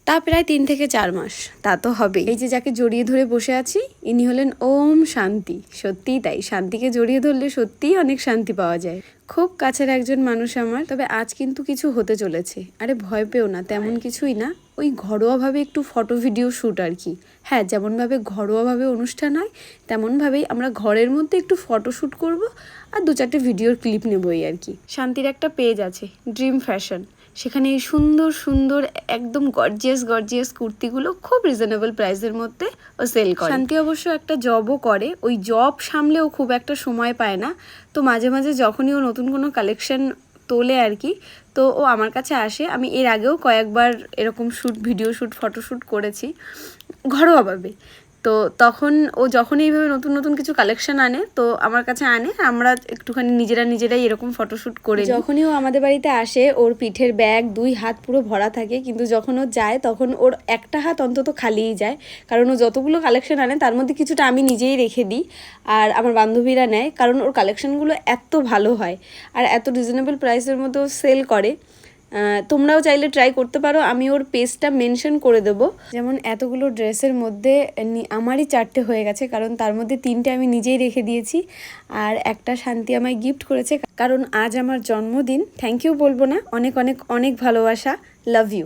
তা প্রায় 3 থেকে 4 মাস, তা তো হবে। এই যে যাকে জড়িয়ে ধরে বসে আছি, ইনি হলেন ওম শান্তি। সত্যিই তাই, শান্তিকে জড়িয়ে ধরলে সত্যিই অনেক শান্তি পাওয়া যায়। খুব কাছের একজন মানুষ আমার। তবে আজ কিন্তু কিছু হতে চলেছে। আরে ভয় পেও না, তেমন কিছুই না, ওই ঘরোয়াভাবে একটু ফটো ভিডিও শ্যুট আর কি। হ্যাঁ, যেমনভাবে ঘরোয়াভাবে অনুষ্ঠান হয় তেমনভাবেই আমরা ঘরের মধ্যে একটু ফটো শ্যুট করবো আর 2-4টে ভিডিওর ক্লিপ নেবই আর কি। শান্তির একটা পেজ আছে, ড্রিম ফ্যাশন। সেখানে এই সুন্দর সুন্দর একদম গর্জিয়াস কুর্তিগুলো খুব রিজনেবল প্রাইসের মধ্যে ও সেল করে। শান্তি অবশ্য একটা জবও করে, ওই জব সামলেও খুব একটা সময় পায় না। তো মাঝে মাঝে যখনই ও নতুন কোনো কালেকশন তোলে আর কি, তো ও আমার কাছে আসে। আমি এর আগেও কয়েকবার এরকম ভিডিও শ্যুট ফটোশ্যুট করেছি ঘরোয়াভাবে। তো তখন ও যখন এইভাবে নতুন নতুন কিছু কালেকশন আনে তো আমার কাছে আনে, আমরা একটুখানি নিজেরাই এরকম ফটোশ্যুট করে। যখনই ও আমাদের বাড়িতে আসে ওর পিঠের ব্যাগ 2 হাত পুরো ভরা থাকে, কিন্তু যখন ও যায় তখন ওর একটা হাত অন্তত খালিই যায়, কারণ ও যতগুলো কালেকশন আনে তার মধ্যে কিছুটা আমি নিজেই রেখে দিই আর আমার বান্ধবীরা নেয়, কারণ ওর কালেকশনগুলো এত ভালো হয় আর এত রিজনেবল প্রাইসের মধ্যে ও সেল করে। তোমরাও চাইলে ট্রাই করতে পারো, আমি ওর পেজটা মেনশন করে দেবো। যেমন এতগুলো ড্রেসের মধ্যে আমারই 4টে হয়ে গেছে, কারণ তার মধ্যে 3টে আমি নিজেই রেখে দিয়েছি আর একটা শান্তি আমায় গিফট করেছে, কারণ আজ আমার জন্মদিন। থ্যাংক ইউ বলবো না, অনেক অনেক অনেক ভালোবাসা, লাভ ইউ।